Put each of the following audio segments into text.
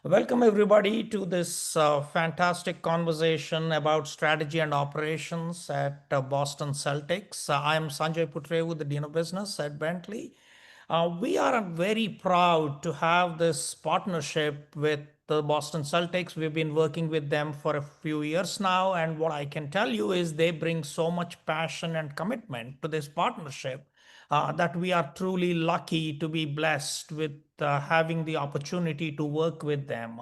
Welcome, everybody, to this fantastic conversation about strategy and operations at Boston Celtics. I am Sanjay Putrevu, the Dean of Business at Bentley. We are very proud to have this partnership with the Boston Celtics. We've been working with them for a few years now, and what I can tell you is they bring so much passion and commitment to this partnership that we are truly lucky to be blessed with having the opportunity to work with them.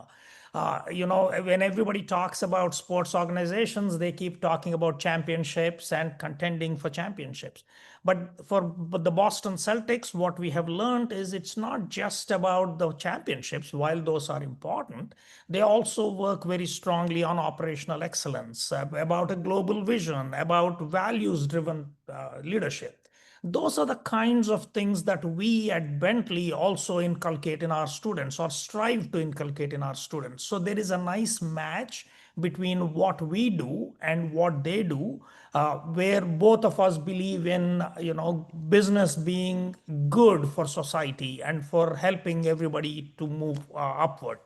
When everybody talks about sports organizations, they keep talking about championships and contending for championships. But the Boston Celtics, what we have learned is it's not just about the championships, while those are important. They also work very strongly on operational excellence, about a global vision, about values driven leadership. Those are the kinds of things that we at Bentley also inculcate in our students or strive to inculcate in our students. So there is a nice match between what we do and what they do, where both of us believe in, business being good for society and for helping everybody to move upward.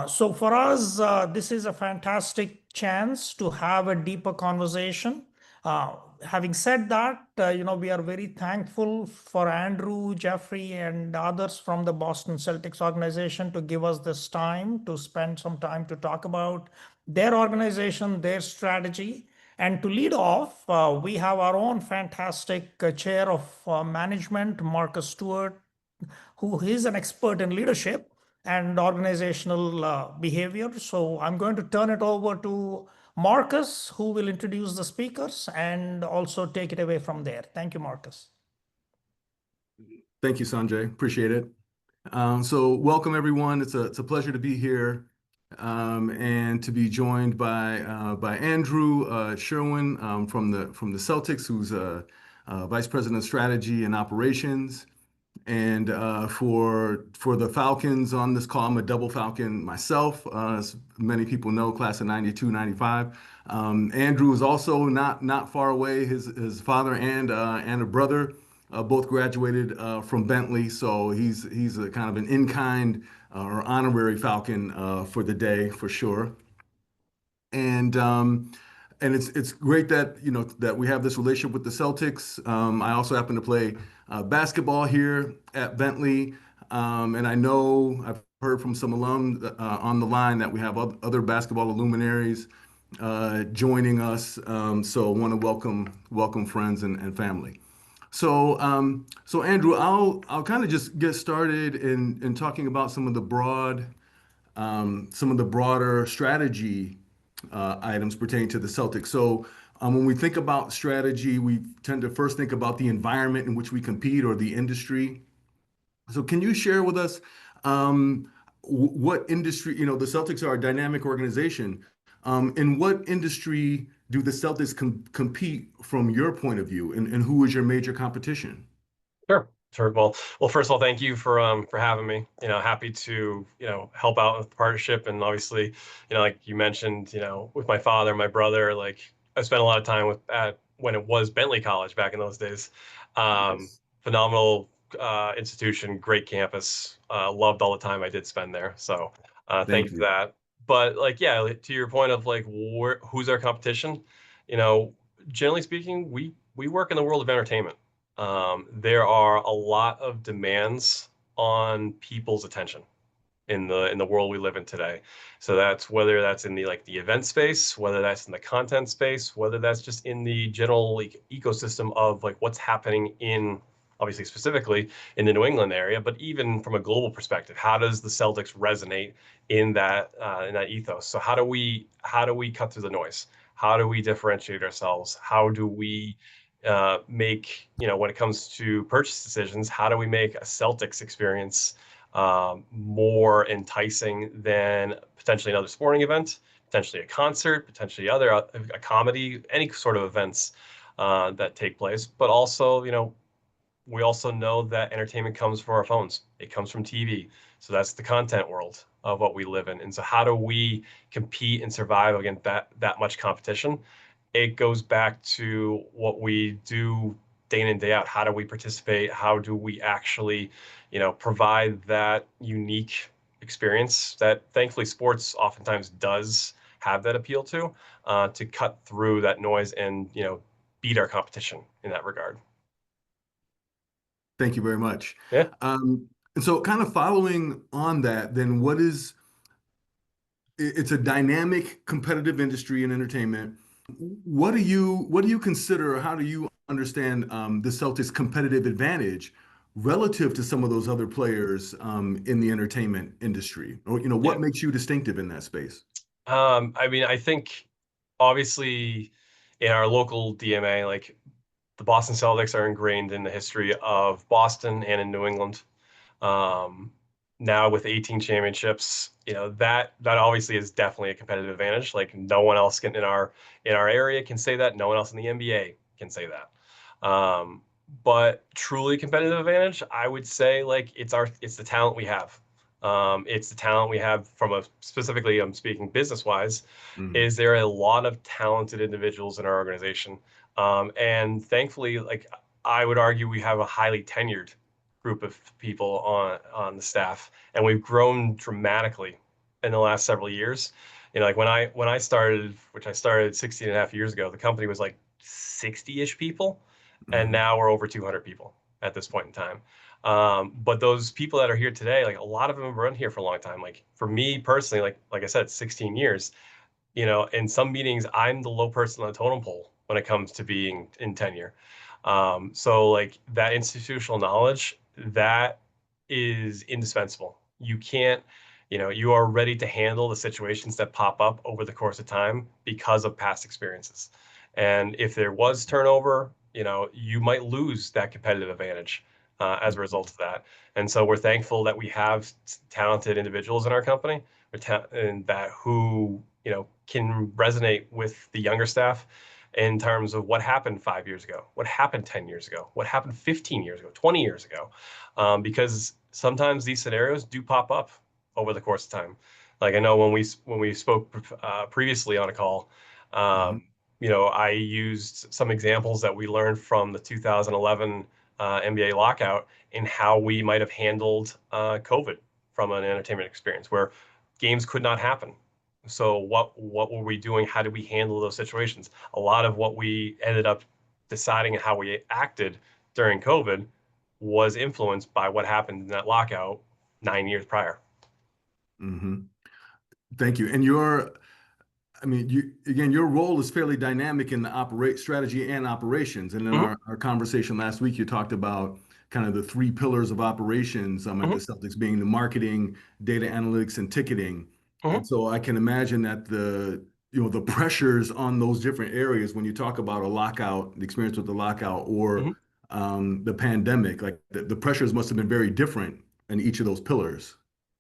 So for us, this is a fantastic chance to have a deeper conversation. Having said that, we are very thankful for Andrew, Jeffrey, and others from the Boston Celtics organization to give us this time to spend some time to talk about their organization, their strategy. And to lead off, we have our own fantastic chair of management, Marcus Stewart, who is an expert in leadership and organizational behavior. So I'm going to turn it over to Marcus, who will introduce the speakers and also take it away from there. Thank you, Marcus. Thank you, Sanjay. Appreciate it. So welcome, everyone. It's a pleasure to be here and to be joined by Andrew Sherwin from the Celtics, who's Vice President of Strategy and Operations. And for the Falcons on this call, I'm a double Falcon myself. As many people know, class of 92, 95. Andrew is also not far away. His father and a brother both graduated from Bentley, so he's a kind of an in-kind or honorary Falcon for the day for sure. And it's great that that we have this relationship with the Celtics. I also happen to play basketball here at Bentley, and I know I've heard from some alum on the line that we have other basketball luminaries joining us. So I want to welcome friends and family. So Andrew, I'll kind of just get started in talking about some of the broader strategy items pertaining to the Celtics. So when we think about strategy, we tend to first think about the environment in which we compete or the industry. So can you share with us what industry, the Celtics are a dynamic organization. In what industry do the Celtics compete from your point of view, and who is your major competition? Sure. Sure. Well, first of all, thank you for having me. Happy to, help out with the partnership. And obviously, like you mentioned, with my father, my brother, like I spent a lot of time at when it was Bentley College back in those days. Yes. Phenomenal institution, great campus. Loved all the time I did spend there. So thank you Thank for you. that. But like, yeah, to your point of like, who's our competition? You know, generally speaking, we work in the world of entertainment. There are a lot of demands on people's attention in the world we live in today. So that's whether that's in the event space, whether that's in the content space, whether that's just in the general like ecosystem of like what's happening in obviously specifically in the New England area, but even from a global perspective, how does the Celtics resonate in that ethos? So how do we cut through the noise? How do we differentiate ourselves? How do we make, when it comes to purchase decisions, how do we make a Celtics experience more enticing than potentially another sporting event, potentially a concert, potentially a comedy, any sort of events that take place. But also, we also know that entertainment comes from our phones. It comes from TV. So that's the content world of what we live in. And so how do we compete and survive against that much competition? It goes back to what we do day in and day out. How do we participate? How do we actually, provide that unique experience that thankfully sports oftentimes does have that appeal to cut through that noise and, beat our competition in that regard. Thank you very much. Yeah. And so kind of following on that, then it's a dynamic, competitive industry in entertainment. What do you consider, or how do you understand the Celtics' competitive advantage relative to some of those other players in the entertainment industry? Or, Yeah. what makes you distinctive in that space? I mean, I think obviously in our local DMA, like the Boston Celtics are ingrained in the history of Boston and in New England. Um, Now with 18 championships, that obviously is definitely a competitive advantage. Like no one else can in our area can say that. No one else in the NBA can say that. But truly competitive advantage, I would say like it's the talent we have. It's the talent we have from specifically I'm speaking business wise, Mhm. is there a lot of talented individuals in our organization. And thankfully, like I would argue we have a highly tenured group of people on the staff, and we've grown dramatically in the last several years. Like when I started, which I started 16 and a half years ago, the company was like 60-ish people, and Mhm. now we're over 200 people at this point in time. But those people that are here today, like a lot of them have run here for a long time. Like for me personally, like I said, 16 years. In some meetings, I'm the low person on the totem pole when it comes to being in tenure. So like that institutional knowledge, that is indispensable. You can't, you are ready to handle the situations that pop up over the course of time because of past experiences. And if there was turnover, you might lose that competitive advantage as a result of that. And so we're thankful that we have talented individuals in our company and that who, can resonate with the younger staff in terms of what happened 5 years ago, what happened 10 years ago, what happened 15 years ago, 20 years ago. Because sometimes these scenarios do pop up over the course of time. Like I know when we spoke previously on a call, Mhm. I used some examples that we learned from the 2011 NBA lockout in how we might have handled COVID from an entertainment experience where games could not happen. So what were we doing? How did we handle those situations? A lot of what we ended up deciding and how we acted during COVID was influenced by what happened in that lockout 9 years prior. Mhm. Thank you. I mean, your role is fairly dynamic in the operate strategy and operations. And in Hmm. our conversation last week, you talked about kind of the three pillars of operations at the Hmm. Celtics being the marketing, data analytics, and ticketing. And Hmm. so I can imagine that the pressures on those different areas when you talk about a lockout, the experience with the lockout or Hmm. the pandemic, like the pressures must have been very different in each of those pillars.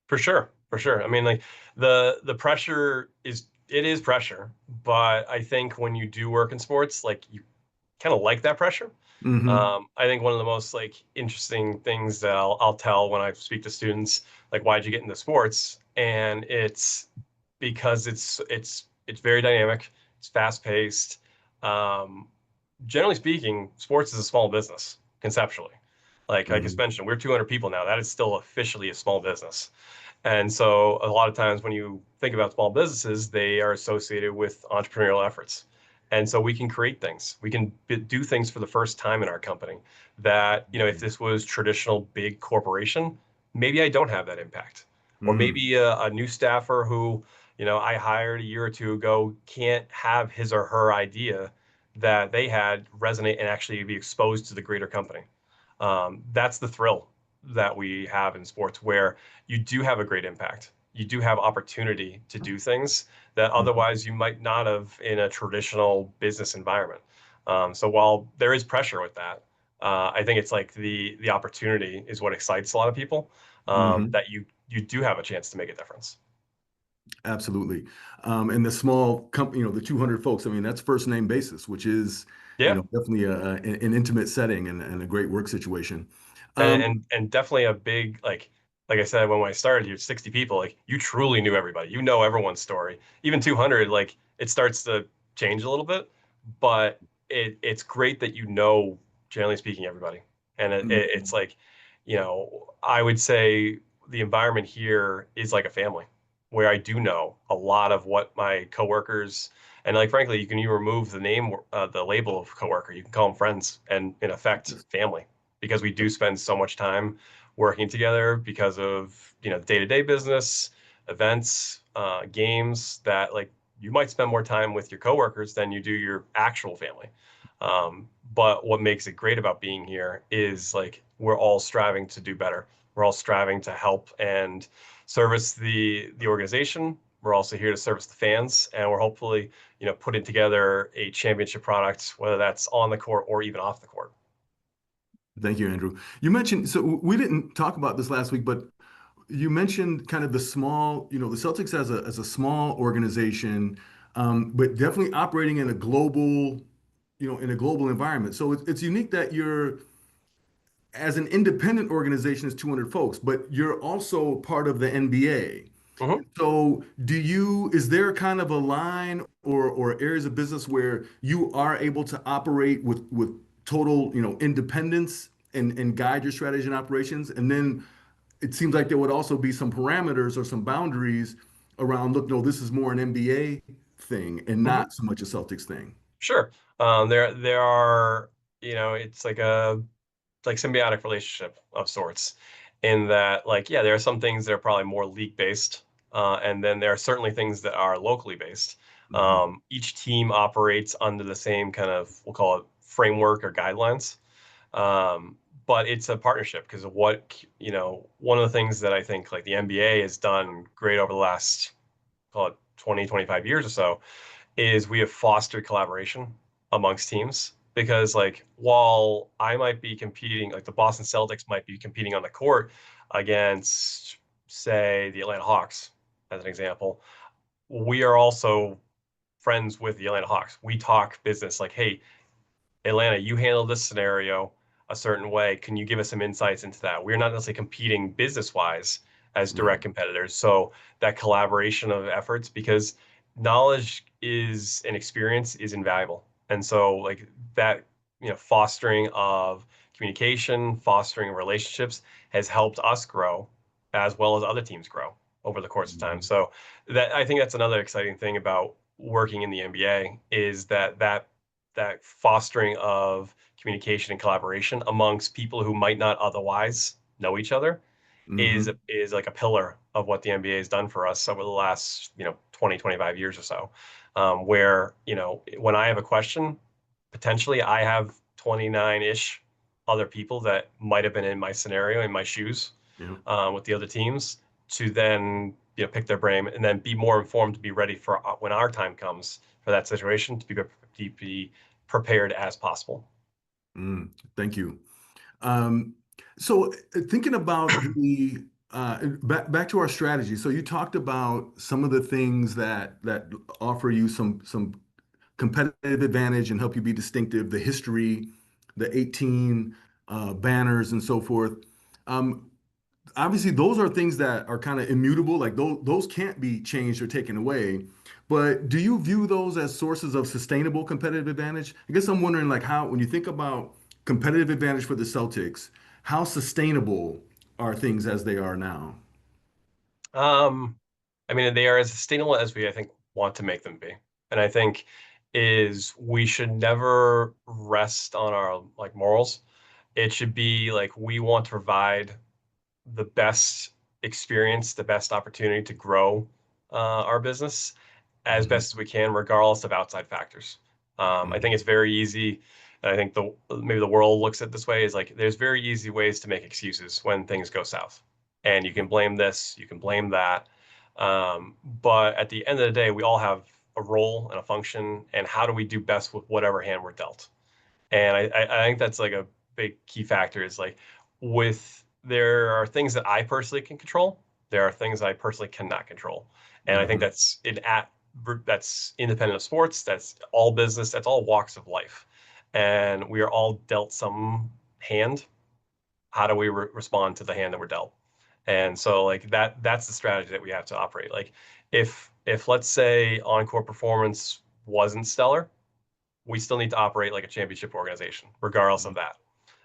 For sure, for sure. I mean, like the pressure is pressure, but I think when you do work in sports, like you kind of like that pressure. Hmm. I think one of the most like interesting things that I'll tell when I speak to students, like, why'd you get into sports? And it's because it's very dynamic, it's fast paced. Um, Generally speaking, sports is a small business conceptually. Like I just Hmm. mentioned, we're 200 people now. That is still officially a small business. And so a lot of times when you think about small businesses, they are associated with entrepreneurial efforts. And so we can create things. We can do things for the first time in our company that, if this was traditional big corporation, maybe I don't have that impact. Or Hmm. maybe a new staffer who, I hired a year or two ago can't have his or her idea that they had resonate and actually be exposed to the greater company. That's the thrill that we have in sports where you do have a great impact. You do have opportunity to do things that Hmm. otherwise you might not have in a traditional business environment. So while there is pressure with that, I think it's like the opportunity is what excites a lot of people. Hmm. That you do have a chance to make a difference. Absolutely. And the small company, the 200 folks, I mean, that's first name basis, which is, Yeah. definitely an intimate setting and a great work situation. and Um, and, and definitely a big like I said when I started, you're 60 people, like you truly knew everybody, everyone's story. Even 200, like it starts to change a little bit, but it's great that generally speaking, everybody. And it's like, I would say the environment here is like a family, where I do know a lot of what my coworkers, and like frankly, you can even remove the name, the label of coworker. You can call them friends and in effect family, because we do spend so much time working together because of day-to-day business, events, games, that like you might spend more time with your coworkers than you do your actual family. But what makes it great about being here is like we're all striving to do better. We're all striving to help and service the organization. We're also here to service the fans, and we're hopefully, putting together a championship product, whether that's on the court or even off the court. Thank you, Andrew. You mentioned, so we didn't talk about this last week, but you mentioned kind of the small, the Celtics as a small organization, but definitely operating in a global, in a global environment. So it's unique that you're, as an independent organization, is 200 folks, but you're also part of the NBA. Mhm. So is there kind of a line or areas of business where you are able to operate with total, independence and guide your strategy and operations? And then it seems like there would also be some parameters or some boundaries around, look, no, this is more an NBA thing and Mhm. not so much a Celtics thing. Sure. There are, it's like a symbiotic relationship of sorts, in that like, yeah, there are some things that are probably more league based, and then there are certainly things that are locally based. Hmm. Each team operates under the same kind of, we'll call it, framework or guidelines. Um, but it's a partnership, because of what, one of the things that I think like the NBA has done great over the last, call it 20, 25 years or so, is we have fostered collaboration amongst teams. Because like while I might be competing, like the Boston Celtics might be competing on the court against, say, the Atlanta Hawks, as an example, we are also friends with the Atlanta Hawks. We talk business, like, hey, Atlanta, you handle this scenario a certain way. Can you give us some insights into that? We're not necessarily competing business wise as Right. direct competitors. So that collaboration of efforts, because knowledge is and experience is invaluable. And so like that, fostering of communication, fostering relationships has helped us grow as well as other teams grow over the course of time. Mhm. So that, I think that's another exciting thing about working in the NBA, is that fostering of communication and collaboration amongst people who might not otherwise know each other is Hmm. is like a pillar of what the NBA has done for us over the last 20 25 years or so, where when I have a question, potentially I have 29-ish other people that might have been in my scenario, in my shoes, Yeah. with the other teams, to then pick their brain and then be more informed to be ready for when our time comes for that situation, to be prepared as possible. Thank you. Um, so thinking about the back to our strategy. So you talked about some of the things that offer you some competitive advantage and help you be distinctive, the history, the 18 banners and so forth. Um, Obviously those are things that are kind of immutable, like those can't be changed or taken away. But do you view those as sources of sustainable competitive advantage? I guess I'm wondering, like, how, when you think about competitive advantage for the Celtics, how sustainable are things as they are now? Um, I mean, they are as sustainable as we, I think, want to make them be. And I think is we should never rest on our like morals. It should be like we want to provide the best experience, the best opportunity to grow our business as Hmm. best as we can, regardless of outside factors. I think it's very easy, and I think the maybe the world looks at it this way, is like there's very easy ways to make excuses when things go south, and you can blame this, you can blame that, but at the end of the day, we all have a role and a function, and how do we do best with whatever hand we're dealt? And I think that's like a big key factor, is like there are things that I personally can control. There are things I personally cannot control. And I think Hmm. that's independent of sports, that's all business, that's all walks of life. And we are all dealt some hand. How do we respond to the hand that we're dealt? And so like that's the strategy that we have to operate. Like if let's say on-court performance wasn't stellar, we still need to operate like a championship organization, regardless of that.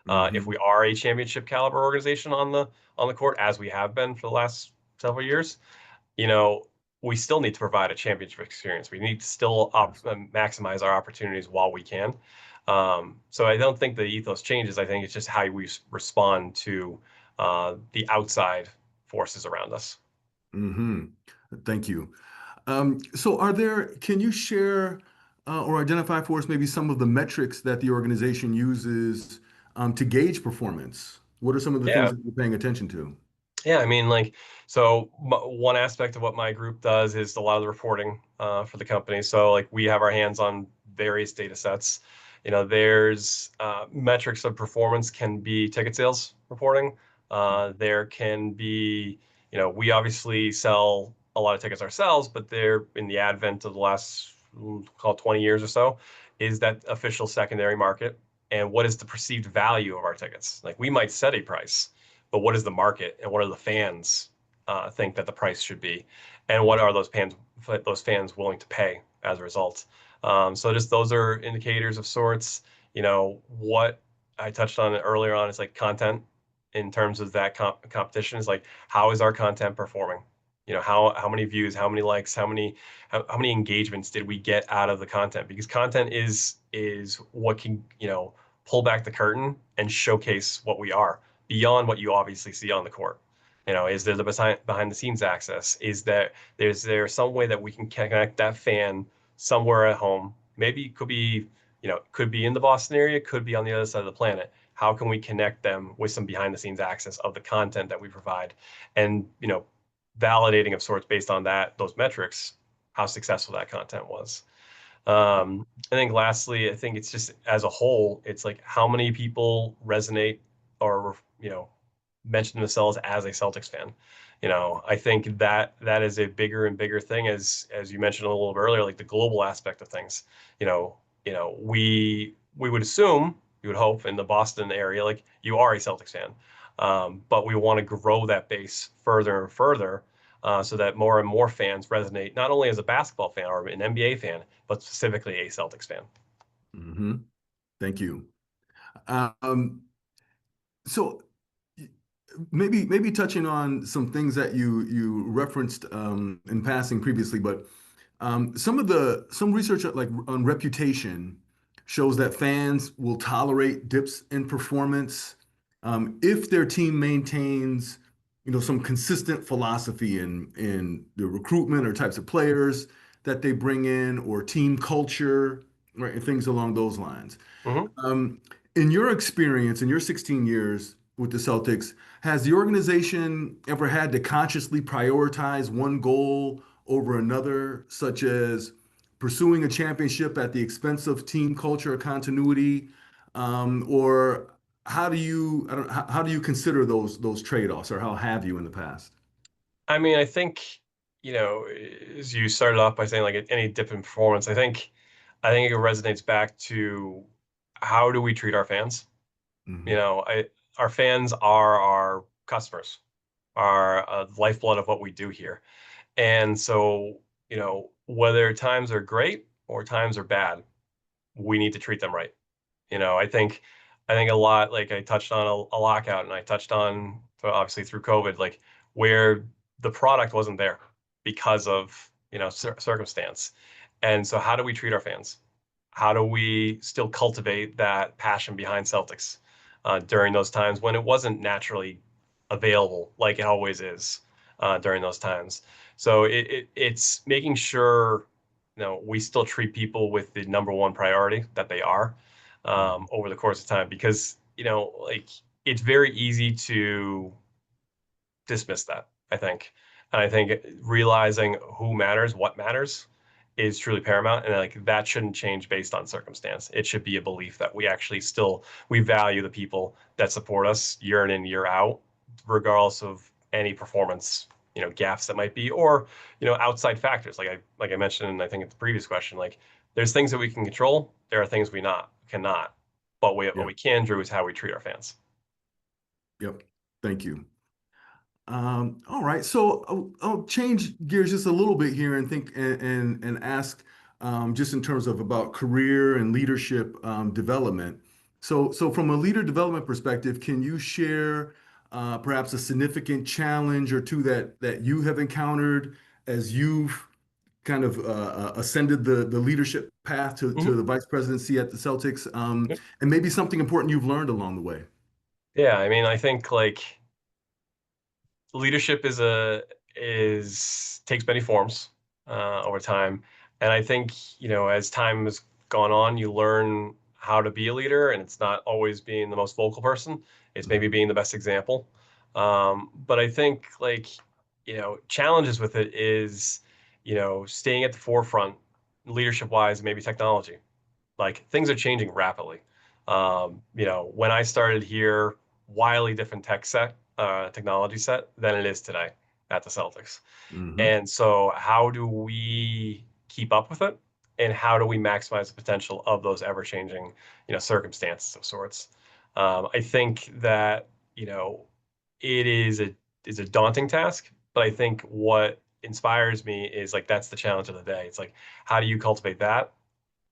If Hmm. we are a championship caliber organization on the court, as we have been for the last several years, you know, we still need to provide a championship experience. We need to still maximize our opportunities while we can. So I don't think the ethos changes. I think it's just how we respond to the outside forces around us. Hmm. Thank you. So can you share or identify for us maybe some of the metrics that the organization uses to gauge performance? What are some of the things Yeah. that you're paying attention to? Yeah, I mean, like, so one aspect of what my group does is a lot of the reporting for the company. So, like, we have our hands on various data sets. There's metrics of performance can be ticket sales reporting. There can be, we obviously sell a lot of tickets ourselves, but they're in the advent of the last, call it 20 years or so, is that official secondary market. And what is the perceived value of our tickets? Like, we might set a price, but what is the market and what are the fans think that the price should be, and what are those fans willing to pay as a result? So just those are indicators of sorts. What I touched on it earlier on is like content in terms of that competition is like, how is our content performing? How many views, how many likes, how many engagements did we get out of the content? Because content is what can pull back the curtain and showcase what we are beyond what you obviously see on the court. Is there the behind the scenes access? Is there some way that we can connect that fan somewhere at home? Maybe it could be in the Boston area, could be on the other side of the planet. How can we connect them with some behind the scenes access of the content that we provide, and validating of sorts based on those metrics, how successful that content was. I think lastly, I think it's just as a whole, it's like how many people resonate or mention themselves as a Celtics fan. I think that is a bigger and bigger thing, as you mentioned a little bit earlier, like the global aspect of things. We would assume, you would hope in the Boston area, like you are a Celtics fan, but we want to grow that base further and further. So that more and more fans resonate, not only as a basketball fan or an NBA fan, but specifically a Celtics fan. Hmm. Thank you. Um, so maybe touching on some things that you referenced in passing previously, but some research like on reputation shows that fans will tolerate dips in performance if their team maintains, some consistent philosophy in the recruitment or types of players that they bring in or team culture, right, and things along those lines. Hmm. Um, in your experience, in your 16 years with the Celtics, has the organization ever had to consciously prioritize one goal over another, such as pursuing a championship at the expense of team culture or continuity? Or how do you consider those trade-offs, or how have you in the past? I mean, I think, as you started off by saying, like any dip in performance, I think it resonates back to how do we treat our fans? You Hmm. know, I Our fans are our customers, are lifeblood of what we do here. And so, whether times are great or times are bad, we need to treat them right. I think a lot, like I touched on a lockout, and I touched on obviously through COVID, like where the product wasn't there because of circumstance. And so, how do we treat our fans? How do we still cultivate that passion behind Celtics during those times when it wasn't naturally available like it always is during those times? So it's making sure we still treat people with the number one priority that they are over the course of time, because like it's very easy to dismiss that, I think. And I think realizing who matters, what matters, is truly paramount. And like that shouldn't change based on circumstance. It should be a belief that we value the people that support us year in and year out, regardless of any performance, gaps that might be, or, outside factors. Like I mentioned, I think in the previous question, like there's things that we can control. There are things we not cannot. But what Yeah. we can do is how we treat our fans. Yep. Thank you. All right, so I'll change gears just a little bit here and think and ask just in terms of about career and leadership development. So from a leader development perspective, can you share perhaps a significant challenge or two that you have encountered as you've kind of ascended the leadership path to Mhm. the vice presidency at the Celtics, Yep. and maybe something important you've learned along the way? Yeah, I mean, I think like leadership is takes many forms over time, and I think as time has gone on, you learn how to be a leader, and it's not always being the most vocal person. It's maybe Mhm. being the best example. But I think like challenges with it is staying at the forefront, leadership wise, maybe technology. Like things are changing rapidly. When I started here, wildly different technology set than it is today at the Celtics. Hmm. And so, how do we keep up with it? And how do we maximize the potential of those ever-changing, circumstances of sorts? I think that it is a daunting task, but I think what inspires me is like that's the challenge of the day. It's like how do you cultivate that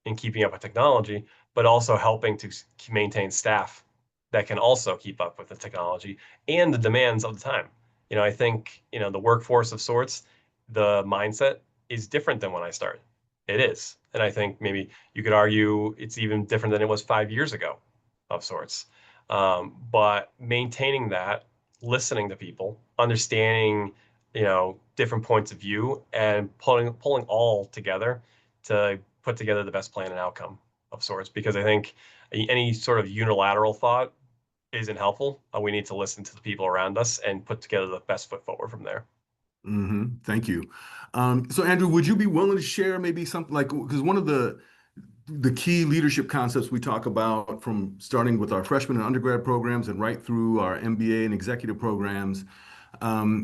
in keeping up with technology, but also helping to maintain staff that can also keep up with the technology and the demands of the time. I think, the workforce of sorts, the mindset is different than when I started. It is. And I think maybe you could argue it's even different than it was 5 years ago of sorts. But maintaining that, listening to people, understanding, different points of view and pulling all together to put together the best plan and outcome of sorts. Because I think any sort of unilateral thought isn't helpful. We need to listen to the people around us and put together the best foot forward from there. Thank you. So Andrew, would you be willing to share maybe something like, because one of the key leadership concepts we talk about from starting with our freshman and undergrad programs and right through our MBA and executive programs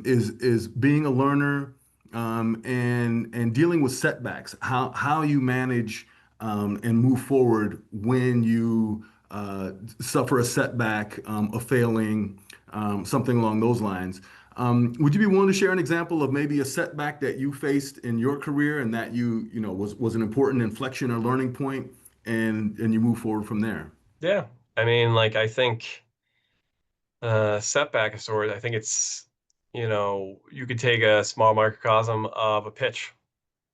is being a learner and dealing with setbacks, how you manage and move forward when you suffer a setback, a failing, something along those lines. Would you be willing to share an example of maybe a setback that you faced in your career and that was an important inflection or learning point, and you move forward from there? Yeah. I mean, like, I think setback of sorts, I think it's, you could take a small microcosm of a pitch.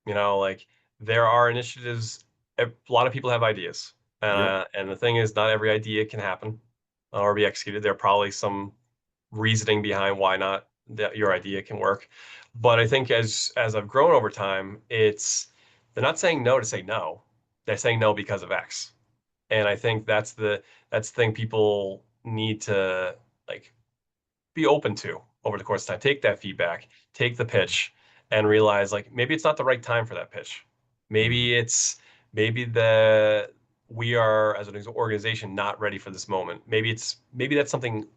Like there are initiatives, a lot of people have ideas. Yep. And the thing is, not every idea can happen or be executed. There are probably some reasoning behind why not that your idea can work. But I think as I've grown over time, they're not saying no to say no. They're saying no because of X. And I think that's the thing people need to like be open to over the course of time. Take that feedback, take the pitch, and realize like maybe it's not the right time for that pitch. Mhm. Maybe the we are as an organization not ready for this moment. Maybe that's something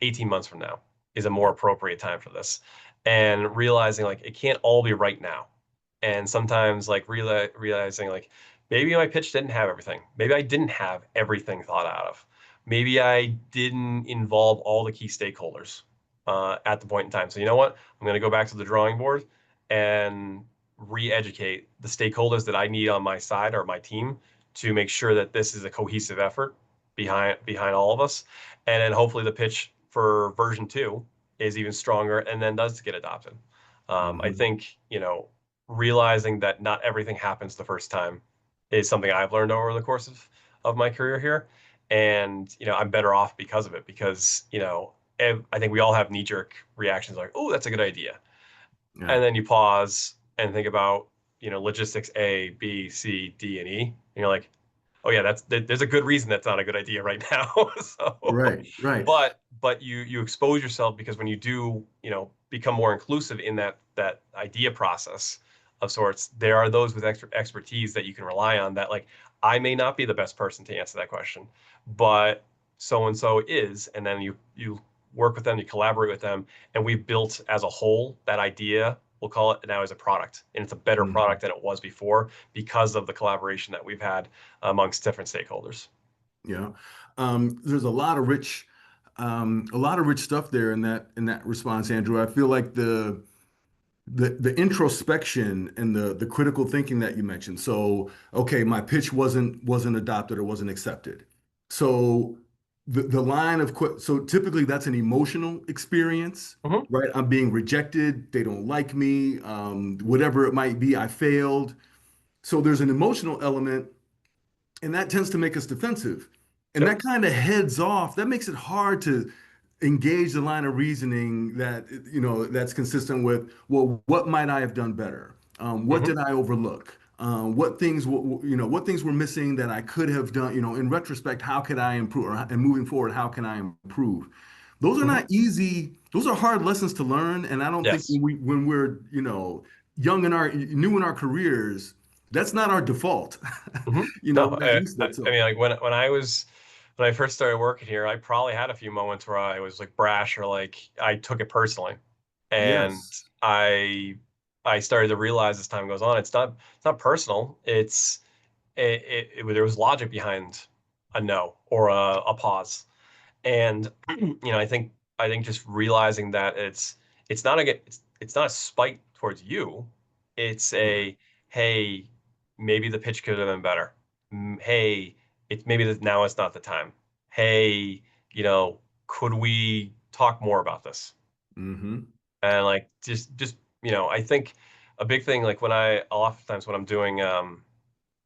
18 months from now is a more Yep. appropriate time for this. And realizing like it can't all be right now. And sometimes like realizing like maybe my pitch didn't have everything. Maybe I didn't have everything thought out of. Maybe I didn't involve all the key stakeholders at the point in time. So you know what? I'm going to go back to the drawing board and re-educate the stakeholders that I need on my side or my team to make sure that this is a cohesive effort behind all of us. And then hopefully the pitch for version two is even stronger and then does get adopted. I Mhm. think, realizing that not everything happens the first time is something I've learned over the course of my career here. And, I'm better off because of it, because, I think we all have knee jerk reactions like, oh, that's a good idea. Yeah. And then you pause and think about, logistics A, B, C, D, and E. And you're like, oh yeah, there's a good reason that's not a good idea right now. So, Right. Right. but you expose yourself because when you do, become more inclusive in that idea process of sorts, there are those with expertise that you can rely on that like I may not be the best person to answer that question, but so and so is, and then you work with them, you collaborate with them, and we've built as a whole that idea. We'll call it now as a product, and it's a better Mhm. product than it was before because of the collaboration that we've had amongst different stakeholders. Yeah. There's a lot of rich stuff there in that response, Andrew. I feel like the introspection and the critical thinking that you mentioned. So, okay, my pitch wasn't adopted or wasn't accepted. So the line of so typically that's an emotional experience, Hmm. right? I'm being rejected, they don't like me, whatever it might be, I failed. So there's an emotional element, and that tends to make us defensive. And Yep. that kind of heads off, that makes it hard to engage the line of reasoning that, that's consistent with, well, what might I have done better? What Hmm. did I overlook? What things, what things were missing that I could have done, in retrospect, how could I improve? And moving forward, how can I improve? Those are Hmm. not easy, those are hard lessons to learn. And I don't think Yes. when we're, new in our careers, that's not our default. Hmm. We're No, not used to that. I So, mean, like when I first started working here, I probably had a few moments where I was like brash or like I took it personally, and yes. I I started to realize as time goes on, it's not personal. There was logic behind a no or a pause, and I think just realizing that it's not a spite towards you. It's Yeah. a, hey, maybe the pitch could have been better. Hey, it's maybe that now is not the time. Hey, you know, could we talk more about this? Hmm. And like just I think a big thing, like oftentimes when I'm doing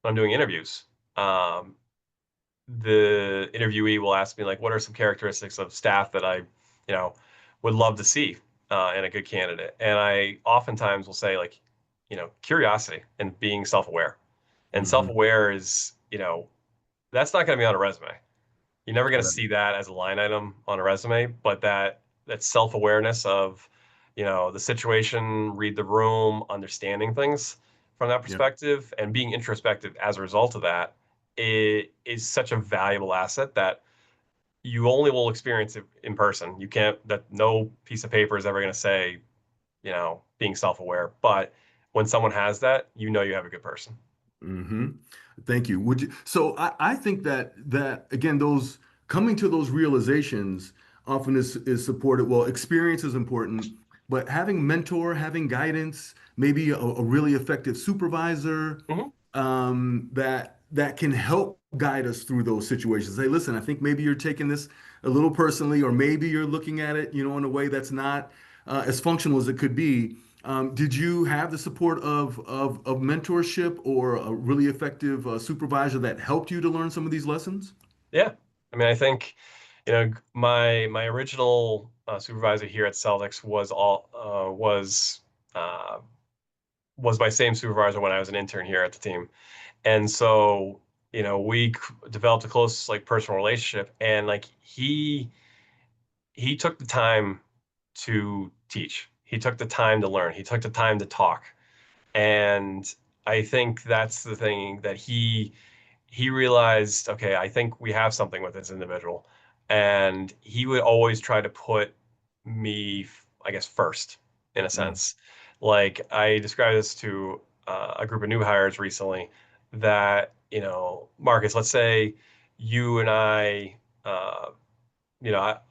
interviews, um, the interviewee will ask me like, what are some characteristics of staff that I would love to see in a good candidate? And I oftentimes will say like, curiosity and being self-aware. And Hmm. self-aware is, that's not going to be on a resume. You're never going to Right. see that as a line item on a resume, but that self-awareness of, the situation, read the room, understanding things from that Yeah. perspective, and being introspective as a result of that, it is such a valuable asset that you only will experience it in person. You can't that no piece of paper is ever going to say, being self-aware. But when someone has that, you have a good person. Hmm. Thank you. Would you, so I think that again, those coming to those realizations often is supported. Well, experience is important, but having mentor, having guidance, maybe a really effective supervisor, Hmm. that can help guide us through those situations. Say, listen, I think maybe you're taking this a little personally, or maybe you're looking at it, in a way that's not as functional as it could be. Did you have the support of mentorship or a really effective supervisor that helped you to learn some of these lessons? Yeah, I mean, I think my original supervisor here at Celtics uh, was my same supervisor when I was an intern here at the team, and so developed a close like personal relationship, and like he took the time to teach, he took the time to learn, he took the time to talk, and I think that's the thing that he realized, okay, I think we have something with this individual. And he would always try to put me, I guess, first in a Mm, sense. Like I described this to a group of new hires recently that, Marcus, let's say you and uh,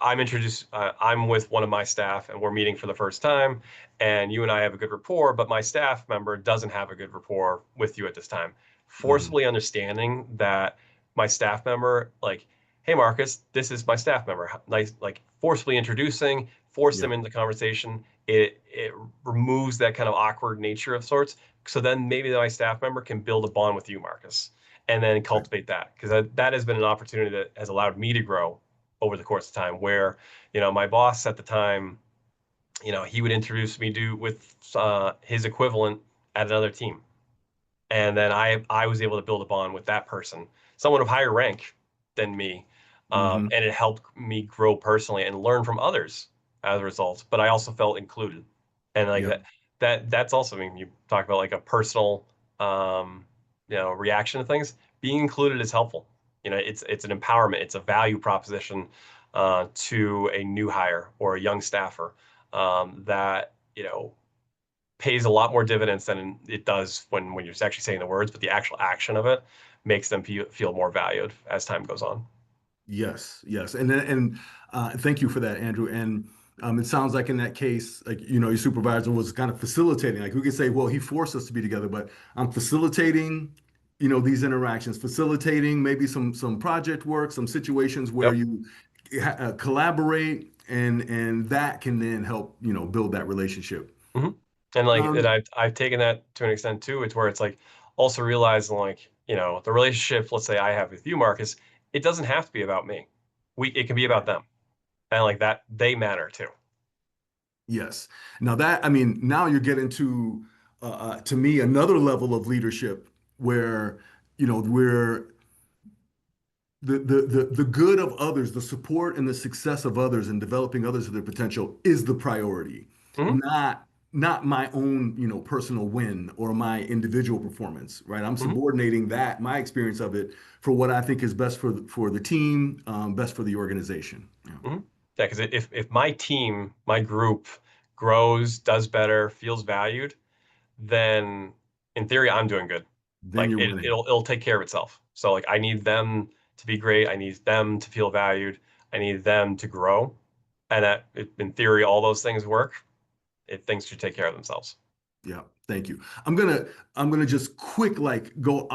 I'm introduced, I'm with one of my staff and we're meeting for the first time, and you and I have a good rapport, but my staff member doesn't have a good rapport with you at this time. mm, Forcibly understanding that my staff member, like, hey, Marcus, this is my staff member. Nice, like forcibly introducing, force yeah, them into the conversation. It removes that kind of awkward nature of sorts. So then maybe my staff member can build a bond with you, Marcus, and then right. cultivate that, because that has been an opportunity that has allowed me to grow over the course of time, where my boss at the time, he would introduce me to with his equivalent at another team, and then I was able to build a bond with that person, someone of higher rank than me, Hmm. and it helped me grow personally and learn from others as a result. But I also felt included, and like Yeah. that's also, I mean, you talk about like a personal um, reaction to things. Being included is helpful. It's an empowerment. It's a value proposition to a new hire or a young staffer that pays a lot more dividends than it does when you're actually saying the words, but the actual action of it makes them feel more valued as time goes on. Yes, yes, and thank you for that, Andrew. And it sounds like in that case, like your supervisor was kind of facilitating. Like we could say, well, he forced us to be together, but I'm facilitating, these interactions, facilitating maybe some project work, some situations where Yep. you collaborate, and that can then help, build that relationship. hmm And like, and Um, I've taken that to an extent too. It's where it's like also realizing like, the relationship, let's say I have with you, Marcus, it doesn't have to be about me. It can be about right. them. And like that, they matter too. Yes. Now that, I mean, now you're getting to me, another level of leadership where, we're the good of others, the support and the success of others and developing others to their potential is the priority, hmm not my own, personal win or my individual performance, right? I'm hmm subordinating that, my experience of it, for what I think is best for the team, best for the organization. Yeah. hmm Yeah, because if my team, my group grows, does better, feels valued, then in theory I'm doing good. Then Like you're winning. it'll take care of itself. So like I need them to be great. I need them to feel valued. I need them to grow. And in theory, all those things work. Things should take care of themselves. Yeah, thank you. I'm gonna just quick like go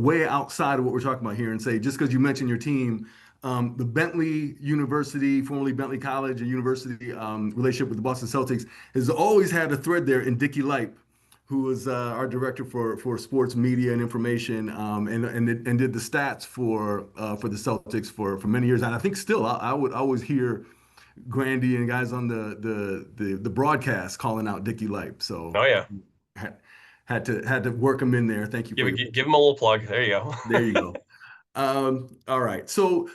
way outside of what we're talking about here and say, just because you mentioned your team, the Bentley University, formerly Bentley College and University, relationship with the Boston Celtics has always had a thread there in Dickie Lipe, who was our director for sports media and information, and did the stats for the Celtics for many years, and I think still I would always hear Grandy and guys on the broadcast calling out Dickie Lipe. So Oh yeah. had had to work them in there. Thank you for your Give them a little plug. There you go. there you go. All right. So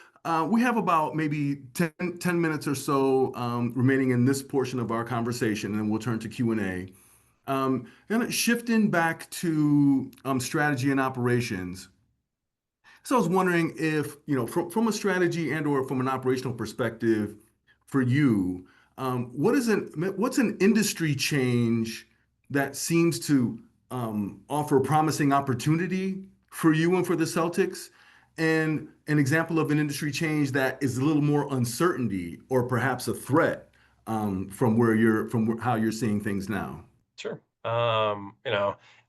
we have about maybe ten minutes or so remaining in this portion of our conversation, and then we'll turn to Q&A. Then shifting back to strategy and operations. So I was wondering if, from a strategy and or from an operational perspective for you, what's an industry change that seems to offer promising opportunity for you and for the Celtics, and an example of an industry change that is a little more uncertainty or perhaps a threat from how you're seeing things now. Sure.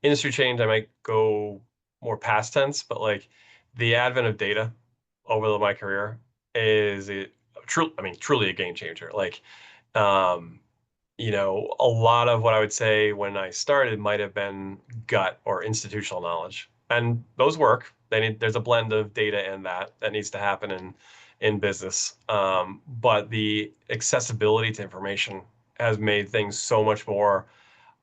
Industry change, I might go more past tense, but like the advent of data over my career is truly a game changer. Like, um, a lot of what I would say when I started might have been gut or institutional knowledge, and those work. There's a blend of data and that needs to happen in business. But the accessibility to information has made things so much more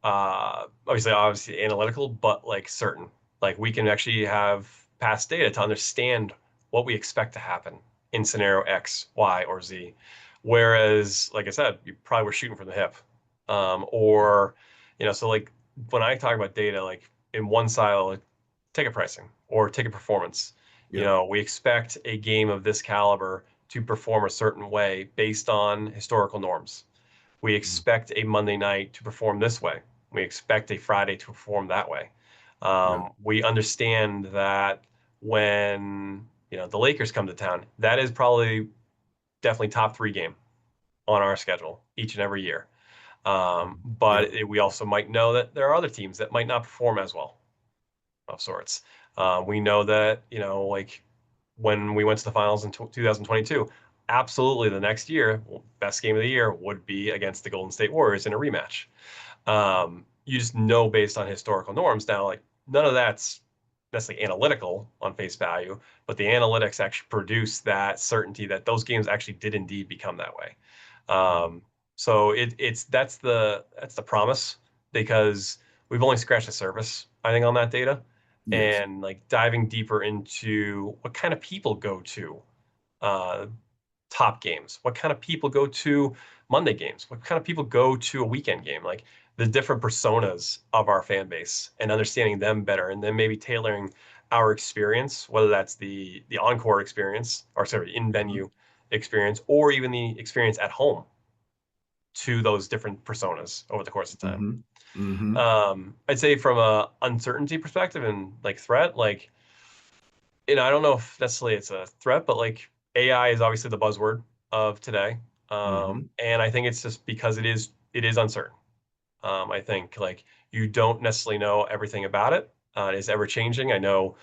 obviously analytical, but like certain. Like we can actually have past data to understand what we expect to happen in scenario X, Y, or Z. Whereas, like I said, you probably were shooting from the hip. Or, so like when I talk about data, like in one silo, like ticket pricing or ticket performance, Yeah. we expect a game of this caliber to perform a certain way based on historical norms. We Mm. expect a Monday night to perform this way. We expect a Friday to perform that way. Yeah. We understand that when the Lakers come to town, that is probably definitely top three game on our schedule each and every year. Yeah. We also might know that there are other teams that might not perform as well, of sorts. We know that like when we went to the finals in 2022, absolutely the next year, best game of the year would be against the Golden State Warriors in a rematch. You just know based on historical norms. Now, like none of that's necessarily analytical on face value, but the analytics actually produce that certainty that those games actually did indeed become that way. Um, so that's the promise because we've only scratched the surface, I think, on that data, Yes. and like diving deeper into what kind of people go to uh, top games, what kind of people go to Monday games, what kind of people go to a weekend game, like the different personas of our fan base and understanding them better, and then maybe tailoring our experience, whether that's the encore experience or sorry, in Mhm. venue experience, or even the experience at home to those different personas over the course of time. Hmm. Hmm. I'd say from a uncertainty perspective and like threat, like I don't know if necessarily it's a threat, but like AI is obviously the buzzword of today, Hmm. and I think it's just because it is uncertain. I think like you don't necessarily know everything about it. It is ever changing. I know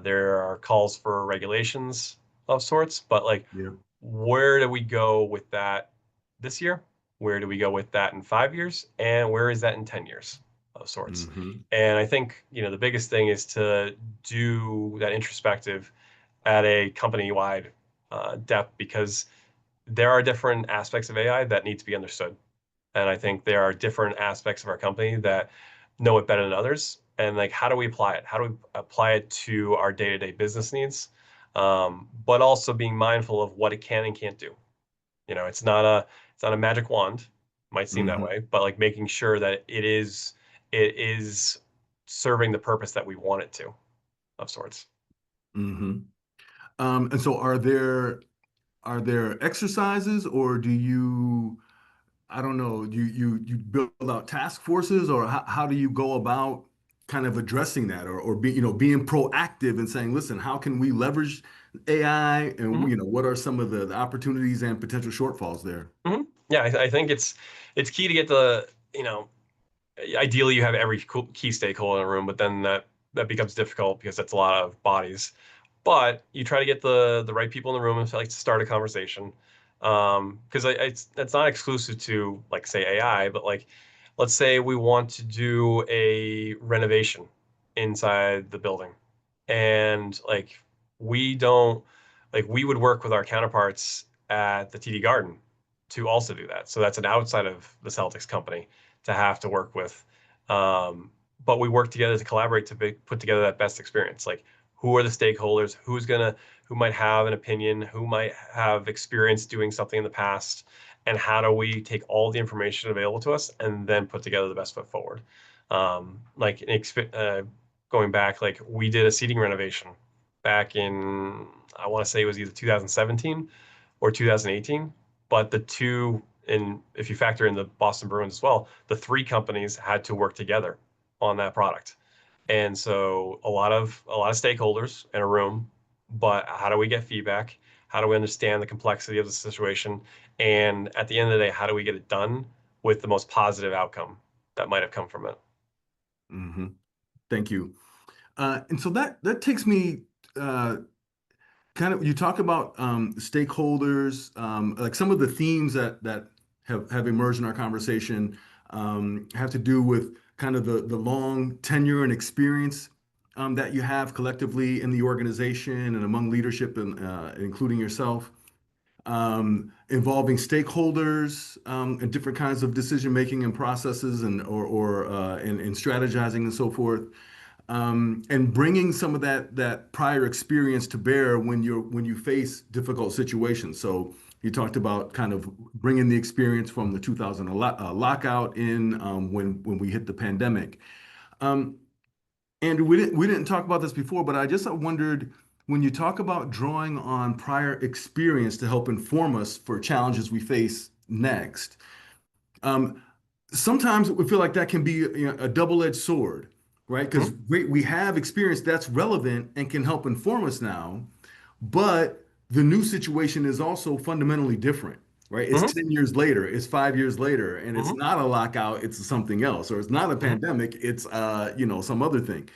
There are calls for regulations of sorts, but like, Yeah. where do we go with that this year? Where do we go with that in 5 years? And where is that in 10 years of sorts? Mm-hmm. And I think, the biggest thing is to do that introspective at a company-wide depth, because there are different aspects of AI that need to be understood. And I think there are different aspects of our company that know it better than others. And like, how do we apply it? How do we apply it to our day-to-day business needs? But also being mindful of what it can and can't do. It's not a magic wand. Might seem that Mm-hmm. way, but like making sure that it is serving the purpose that we want it to, of sorts. Mm-hmm. And so are there exercises, or do you, I don't know, you build out task forces, or how do you go about kind of addressing that, or being proactive and saying, listen, how can we leverage AI, and Hmm. what are some of the opportunities and potential shortfalls there? Hmm. Yeah, I think it's key to get the, ideally you have every key stakeholder in a room, but then that becomes difficult because that's a lot of bodies. But you try to get the right people in the room and like to start a conversation, because it's not exclusive to, like, say, AI, but like, let's say we want to do a renovation inside the building, and like, we don't like we would work with our counterparts at the TD Garden to also do that. So that's an outside of the Celtics company to have to work with. But we work together to collaborate to put together that best experience. Like, who are the stakeholders? Who might have an opinion? Who might have experience doing something in the past? And how do we take all the information available to us and then put together the best foot forward? Like, going back, like, we did a seating renovation back in, I want to say it was either 2017 or 2018. But the two, and if you factor in the Boston Bruins as well, the three companies had to work together on that product. And so a lot of stakeholders in a room, but how do we get feedback? How do we understand the complexity of the situation? And at the end of the day, how do we get it done with the most positive outcome that might have come from it? Hmm. Thank you. And so that takes me uh, kind of, you talk about stakeholders, like some of the themes that have emerged in our conversation have to do with kind of the long tenure and experience that you have collectively in the organization and among leadership, and including yourself, involving stakeholders and different kinds of decision making and processes, and strategizing and so forth, and bringing some of that prior experience to bear when you face difficult situations. So you talked about kind of bringing the experience from the 2000 lockout in, when we hit the pandemic. Um, and we didn't talk about this before, but I just wondered, when you talk about drawing on prior experience to help inform us for challenges we face next, um, sometimes we feel like that can be, a double-edged sword, right? Because Mhm. we have experience that's relevant and can help inform us now, but the new situation is also fundamentally different, right? It's Mhm. 10 years later, it's 5 years later, and it's Mhm. not a lockout, it's something else, or it's not a Mhm. pandemic, it's some other thing.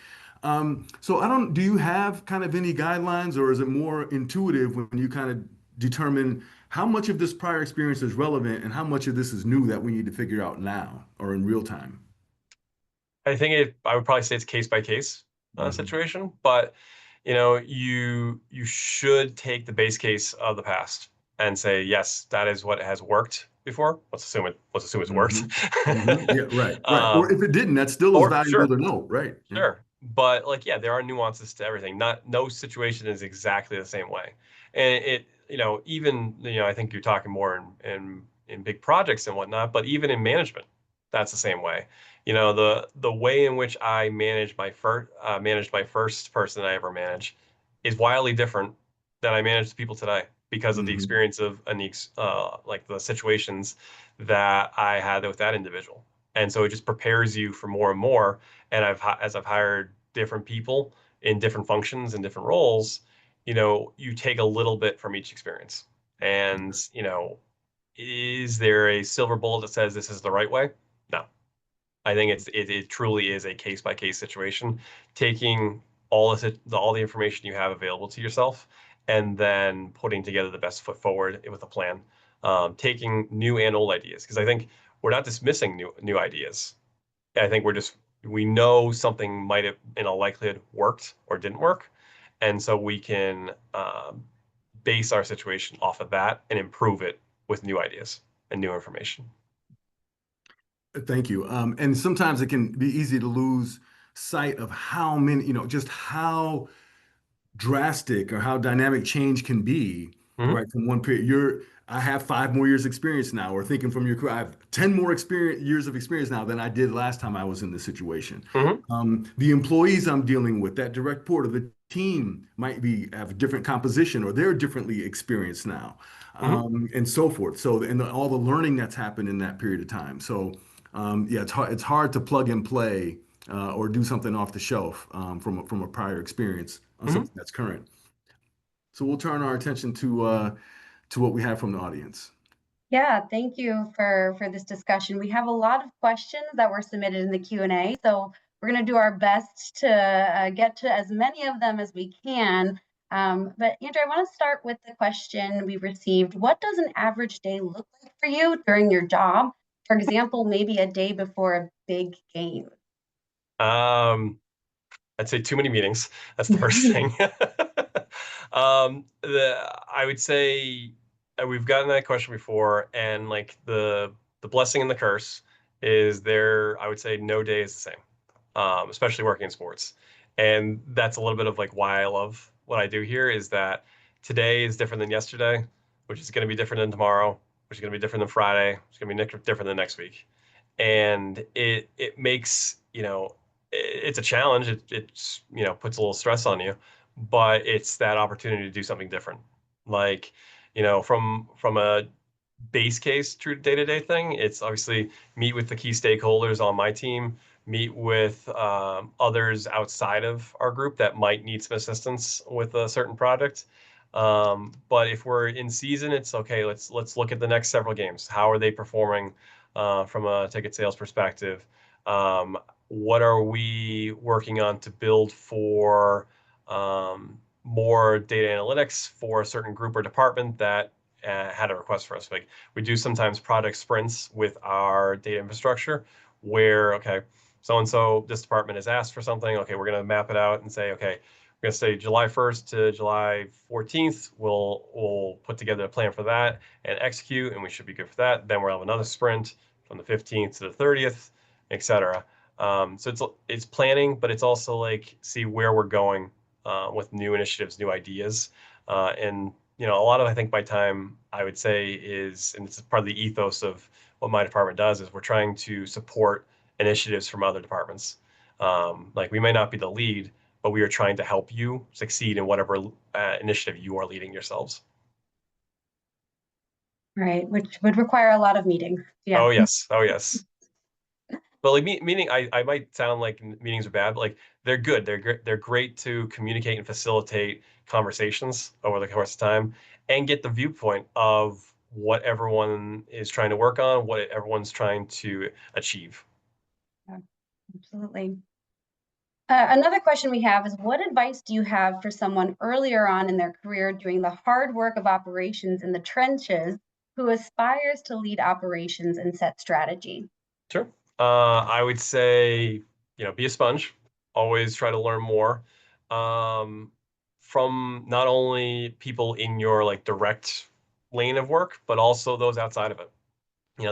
So do you have kind of any guidelines, or is it more intuitive when you kind of determine how much of this prior experience is relevant and how much of this is new that we need to figure out now or in real time? I would probably say it's case by case Hmm. situation, but you should take the base case of the past and say, yes, that is what has worked before. Let's assume it's worked. Hmm. Hmm. Yeah, right, right. Or um, if it didn't, that still is or valuable sure, to know, right? Yeah. sure, but like, yeah, there are nuances to everything. Not No situation is exactly the same way, and even I think you're talking more in big projects and whatnot, but even in management, that's the same way. The way in which I managed my first person I ever managed is wildly different than I manage the people today because of the Hmm. experience of like the situations that I had with that individual. And so it just prepares you for more and more. And as I've hired different people in different functions and different roles, you take a little bit from each experience. And is there a silver bullet that says this is the right way? No. I think it truly is a case by case situation, taking all the information you have available to yourself, and then putting together the best foot forward with a plan, taking new and old ideas, because I think we're not dismissing new ideas. I think we know something might have in all likelihood worked or didn't work, and so we can base our situation off of that and improve it with new ideas and new information. Thank you. And sometimes it can be easy to lose sight of how many, just how drastic or how dynamic change can be, Mm-hmm. right? From one period, I have 5 more years experience now, or thinking from your career, I have 10 more years of experience now than I did last time I was in this situation. Mm-hmm. The employees I'm dealing with, that direct report of the team might have a different composition, or they're differently experienced now, Mm-hmm. and so forth. So, and all the learning that's happened in that period of time. So, yeah, it's hard to plug and play or do something off the shelf from a prior experience on Mm-hmm. something that's current. So we'll turn our attention to what we have from the audience. Yeah, thank you for this discussion. We have a lot of questions that were submitted in the Q&A, so we're going to do our best to get to as many of them as we can. But Andrew, I want to start with the question we received. What does an average day look like for you during your job? For example, maybe a day before a big game. I'd say too many meetings. That's the first thing. I would say we've gotten that question before, and like the blessing and the curse is there. I would say no day is the same, especially working in sports, and that's a little bit of like why I love what I do here. Is that today is different than yesterday, which is going to be different than tomorrow, which is going to be different than Friday, which is going to be different than next week, and it makes it's a challenge. It's puts a little stress on you, but it's that opportunity to do something different. Like from a base case true day-to-day thing, it's obviously meet with the key stakeholders on my team, meet with others outside of our group that might need some assistance with a certain project. But if we're in season, it's okay. Let's look at the next several games. How are they performing from a ticket sales perspective? What are we working on to build for more data analytics for a certain group or department that had a request for us? Like we do sometimes product sprints with our data infrastructure where, okay, so-and-so, this department has asked for something. Okay, we're going to map it out and say, okay, we're going to say July 1st to July 14th. We'll put together a plan for that and execute, and we should be good for that. Then we'll have another sprint from the 15th to the 30th, et cetera. So it's planning, but it's also like see where we're going with new initiatives, new ideas, and a lot of I think my time I would say is, and it's part of the ethos of what my department does, is we're trying to support initiatives from other departments. Like we may not be the lead, but we are trying to help you succeed in whatever initiative you are leading yourselves. Right, which would require a lot of meetings. Yeah. Oh yes. Oh yes. But like meeting, I might sound like meetings are bad, but like they're good. They're great to communicate and facilitate conversations over the course of time and get the viewpoint of what everyone is trying to work on, what everyone's trying to achieve. Yeah, absolutely. Another question we have is, what advice do you have for someone earlier on in their career doing the hard work of operations in the trenches who aspires to lead operations and set strategy? Sure. I would say, be a sponge. Always try to learn more from not only people in your like direct lane of work, but also those outside of it.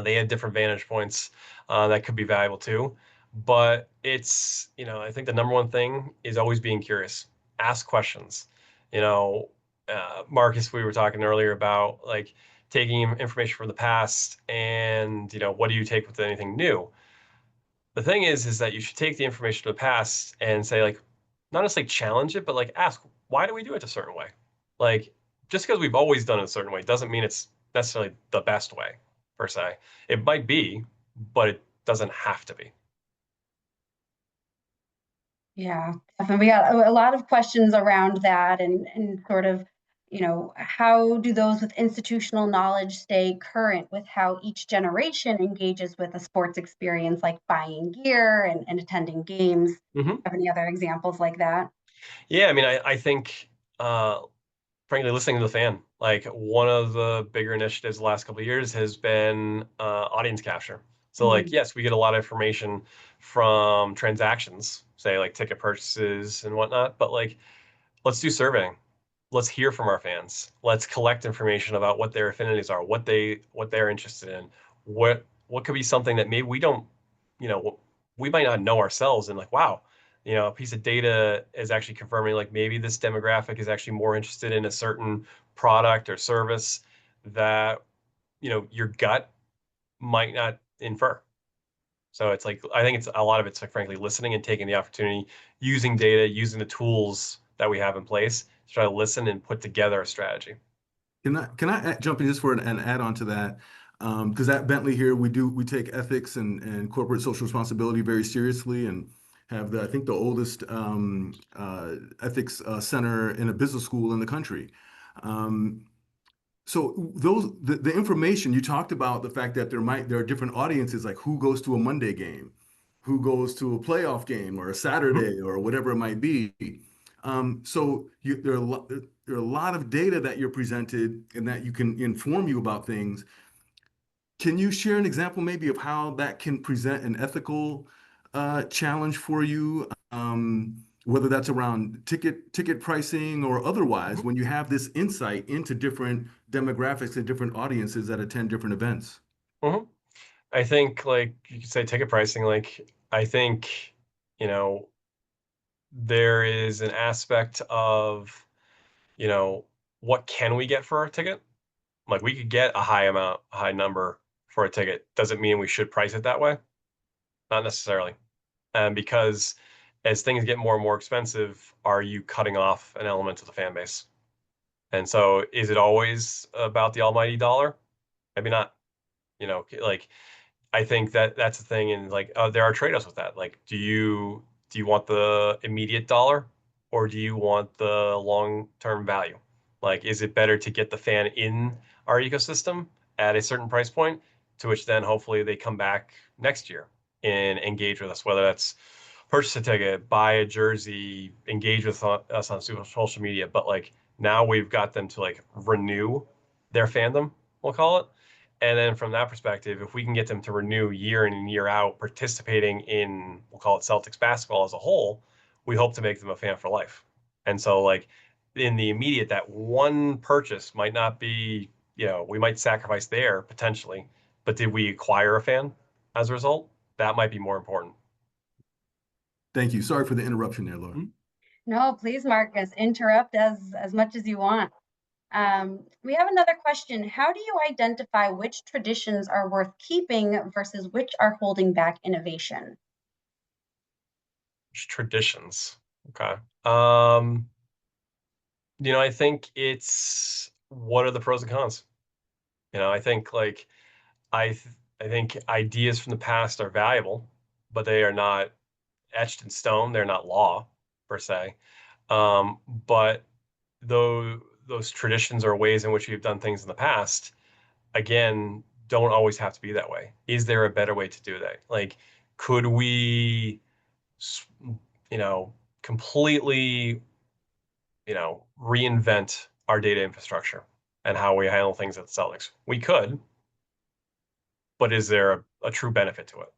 They had different vantage points that could be valuable too. But it's, I think the number one thing is always being curious. Ask questions. You know, Marcus, we were talking earlier about like taking information from the past and, what do you take with anything new? The thing is that you should take the information from the past and say like, not necessarily challenge it, but like ask, why do we do it a certain way? Like, just because we've always done it a certain way doesn't mean it's necessarily the best way per se. It might be, but it doesn't have to be. Yeah, definitely. We got a lot of questions around that and sort of, how do those with institutional knowledge stay current with how each generation engages with a sports experience like buying gear and attending games? Mhm. Have any other examples like that? Yeah, I mean, I think, frankly, listening to the fan, like one of the bigger initiatives the last couple of years has been audience capture. So like, yes, we get a lot of information from transactions, say like ticket purchases and whatnot, but like, let's do surveying. Let's hear from our fans. Let's collect information about what their affinities are, what they're interested in, what could be something that maybe we don't, you know, we might not know ourselves, and like, wow, a piece of data is actually confirming like maybe this demographic is actually more interested in a certain product or service that, your gut might not infer. So it's like, I think it's a lot of it's like, frankly, listening and taking the opportunity, using data, using the tools that we have in place to try to listen and put together a strategy. Can I jump in just for an add-on to that? Because at Bentley here, we take ethics and corporate social responsibility very seriously, and have I think the oldest ethics center in a business school in the country. Um, so the information you talked about, the fact that there are different audiences, like who goes to a Monday game, who goes to a playoff game or a Mhm. Saturday or whatever it might be. There are a lot of data that you're presented and that you can inform you about things. Can you share an example maybe of how that can present an ethical challenge for you? Whether that's around ticket pricing or otherwise, when you have this insight into different demographics and different audiences that attend different events. Mhm. I think like you could say ticket pricing, like I think, you know, there is an aspect of, you know, what can we get for our ticket? Like we could get a high number for a ticket. Doesn't mean we should price it that way. Not necessarily. And because as things get more and more expensive, are you cutting off an element of the fan base? And so is it always about the almighty dollar? Maybe not. Like I think that that's the thing, and like there are trade-offs with that. Like, do you want the immediate dollar, or do you want the long-term value? Like, is it better to get the fan in our ecosystem at a certain price point, to which then hopefully they come back next year and engage with us, whether that's purchase a ticket, buy a jersey, engage with us on social media. But like now we've got them to like renew their fandom, we'll call it. And then from that perspective, if we can get them to renew year in and year out, participating in, we'll call it Celtics basketball as a whole, we hope to make them a fan for life. And so, like, in the immediate, that one purchase might not be, we might sacrifice there potentially, but did we acquire a fan as a result? That might be more important. Thank you. Sorry for the interruption there, Laura. No, please, Marcus, interrupt as much as you want. We have another question. How do you identify which traditions are worth keeping versus which are holding back innovation? Traditions. Okay. I think it's what are the pros and cons? I think like I think ideas from the past are valuable, but they are not etched in stone. They're not law per se. But though those traditions or ways in which we've done things in the past, again, don't always have to be that way. Is there a better way to do that? Like, could we, completely, reinvent our data infrastructure and how we handle things at the Celtics? We could, but is there a true benefit to it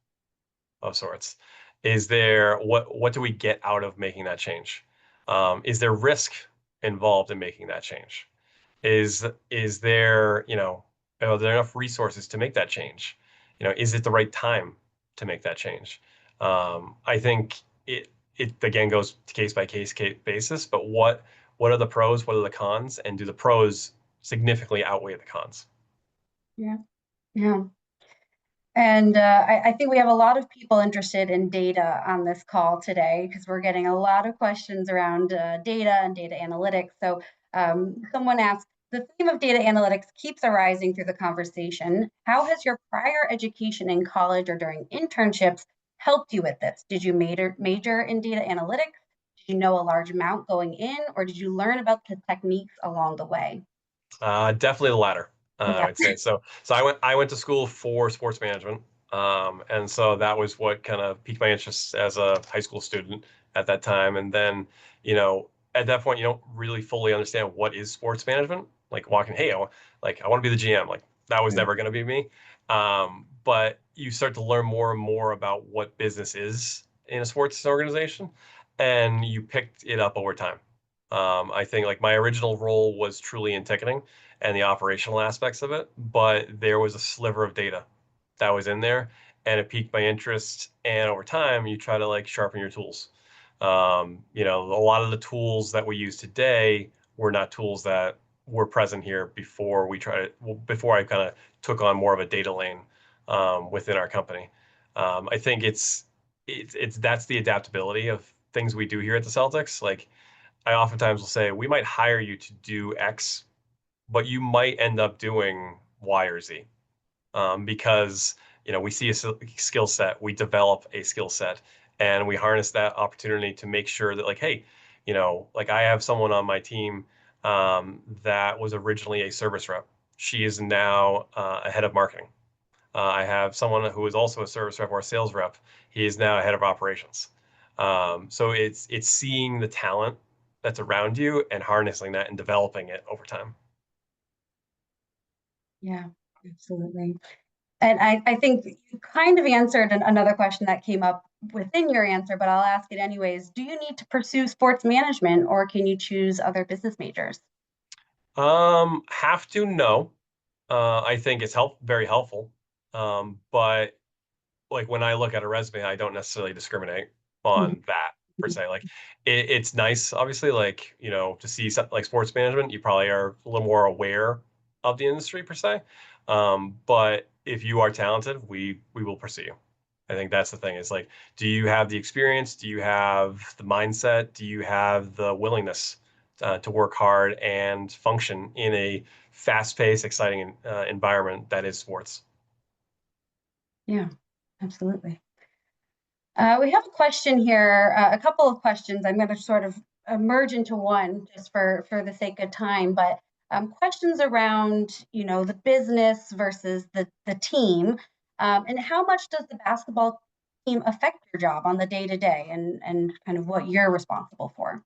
of sorts? Is there what do we get out of making that change? Is there risk involved in making that change? Is there are there enough resources to make that change? Is it the right time to make that change? I think it again goes case by case basis. But what are the pros? What are the cons? And do the pros significantly outweigh the cons? Yeah, yeah. And I think we have a lot of people interested in data on this call today because we're getting a lot of questions around data and data analytics. So someone asked, the theme of data analytics keeps arising through the conversation. How has your prior education in college or during internships helped you with this? Did you major in data analytics? Did you know a large amount going in, or did you learn about the techniques along the way? Definitely the latter. Yeah. I'd say so. So I went to school for sports management, and so that was what kind of piqued my interest as a high school student. at that time. And then, at that point, you don't really fully understand what is sports management. Like walking, hey, I want to be the GM. Like that was never going to be me. But you start to learn more and more about what business is in a sports organization, and you picked it up over time. I think like my original role was truly in ticketing and the operational aspects of it, but there was a sliver of data that was in there, and it piqued my interest. And over time, you try to like sharpen your tools. A lot of the tools that we use today were not tools that were present here before I kind of took on more of a data lane within our company. I think it's that's the adaptability of things we do here at the Celtics. Like I oftentimes will say, we might hire you to do X, but you might end up doing Y or Z because we see a skill set, we develop a skill set, and we harness that opportunity to make sure that like, hey, like I have someone on my team that was originally a service rep. She is now a head of marketing. I have someone who is also a service rep or a sales rep. He is now a head of operations. So it's seeing the talent that's around you and harnessing that and developing it over time. Yeah, absolutely. And I think you kind of answered another question that came up within your answer, but I'll ask it anyways. Do you need to pursue sports management, or can you choose other business majors? Have to know. I think it's very helpful. But like when I look at a resume, I don't necessarily discriminate on that per se. Like it's nice, obviously, like, to see something like sports management, you probably are a little more aware of the industry per se. But if you are talented, we will pursue you. I think that's the thing is like, do you have the experience? Do you have the mindset? Do you have the willingness to work hard and function in a fast-paced, exciting environment that is sports? Yeah, absolutely. We have a question here, a couple of questions. I'm going to sort of merge into one just for the sake of time, but questions around, the business versus the team, and how much does the basketball team affect your job on the day to day, and kind of what you're responsible for?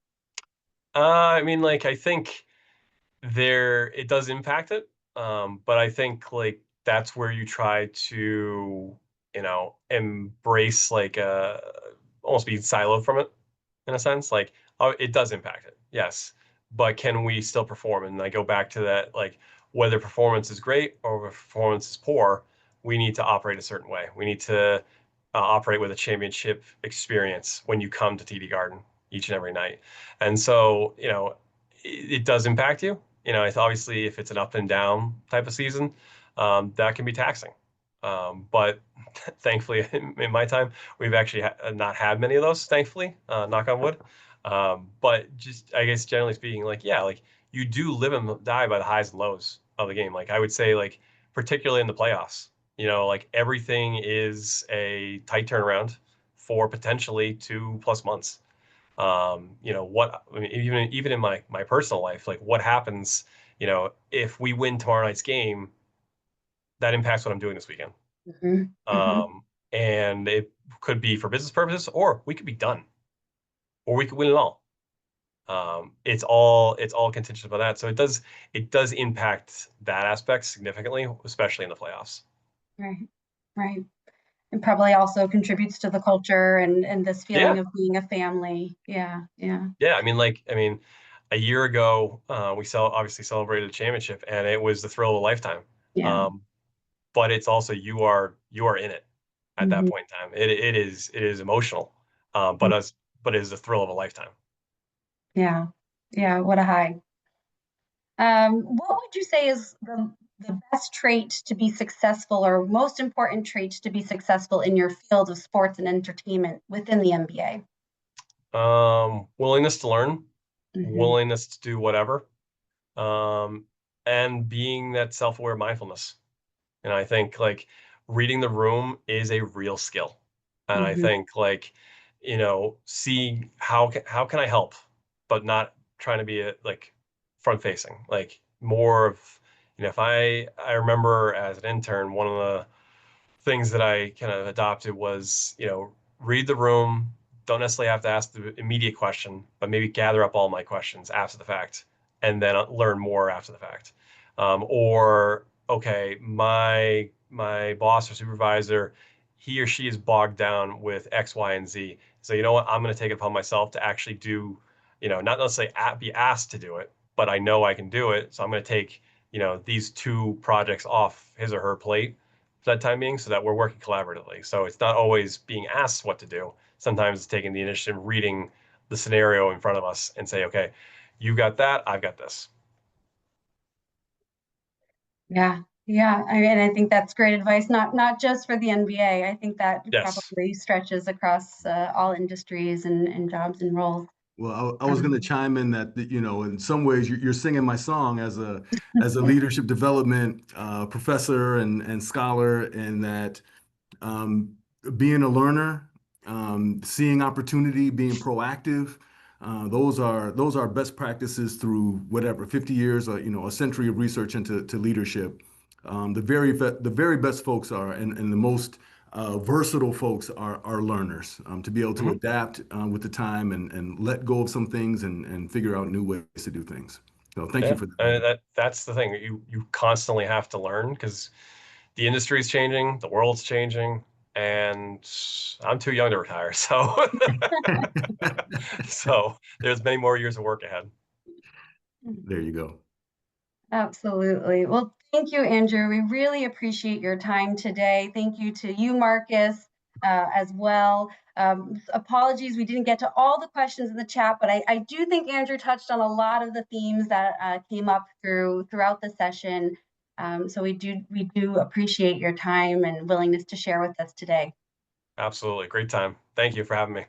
I mean, like, I think it does impact it. But I think like that's where you try to, embrace like almost be siloed from it in a sense. Like, oh, it does impact it, yes, but can we still perform? And I go back to that, like whether performance is great or if performance is poor, we need to operate a certain way. We need to operate with a championship experience when you come to TD Garden each and every night. And so, it does impact you. It's obviously if it's an up and down type of season, that can be taxing. But thankfully, in my time, we've actually not had many of those. Thankfully, knock on wood. But just I guess generally speaking, like yeah, like you do live and die by the highs and lows of the game. Like I would say, like particularly in the playoffs, like everything is a tight turnaround for potentially 2+ months. What I mean, even in my personal life, like what happens, if we win tomorrow night's game, that impacts what I'm doing this weekend. And it could be for business purposes, or we could be done, or we could win it all. It's all contingent upon that. So it does impact that aspect significantly, especially in the playoffs. Right, right. And probably also contributes to the culture and this feeling Yeah, of being a family. Yeah, yeah, yeah. I mean, a year ago, we obviously celebrated a championship, and it was the thrill of a lifetime. yeah. Um, but it's also you are in it at that Mhm. point in time. It is emotional, but it is the thrill of a lifetime. Yeah, yeah, what a high. What would you say is the best trait to be successful, or most important traits to be successful in your field of sports and entertainment within the NBA? Willingness to learn, Hmm. willingness to do whatever, um, and being that self-aware mindfulness. And I think like reading the room is a real skill. And I Hmm. think like, seeing how can I help, but not trying to be like front facing, like more of, if I remember as an intern, one of the things that I kind of adopted was, read the room, don't necessarily have to ask the immediate question, but maybe gather up all my questions after the fact and then learn more after the fact. Or, okay, my boss or supervisor, he or she is bogged down with X, Y, and Z. So you know what? I'm going to take it upon myself to actually do, not necessarily be asked to do it, but I know I can do it. So I'm going to take, these 2 projects off his or her plate for that time being so that we're working collaboratively. So it's not always being asked what to do. Sometimes it's taking the initiative, reading the scenario in front of us and say, okay, you got that, I've got this. Yeah, yeah. I think that's great advice, not just for the NBA. I think that Yes. probably stretches across all industries and jobs and roles. Well, I was going to chime in that, in some ways you're singing my song as a leadership development professor and scholar, in that being a learner, seeing opportunity, being proactive, those are best practices through whatever 50 years or a century of research into leadership. The very best folks are, and the most versatile folks are learners, to be able to adapt with the time and let go of some things and figure out new ways to do things. So thank you for that. That's the thing. You constantly have to learn because the industry is changing, the world's changing, and I'm too young to retire. So, so there's many more years of work ahead. There you go. Absolutely. Well, thank you, Andrew. We really appreciate your time today. Thank you to you, Marcus, as well. Apologies, we didn't get to all the questions in the chat, but I do think Andrew touched on a lot of the themes that came up throughout the session. So we do appreciate your time and willingness to share with us today. Absolutely. Great time. Thank you for having me.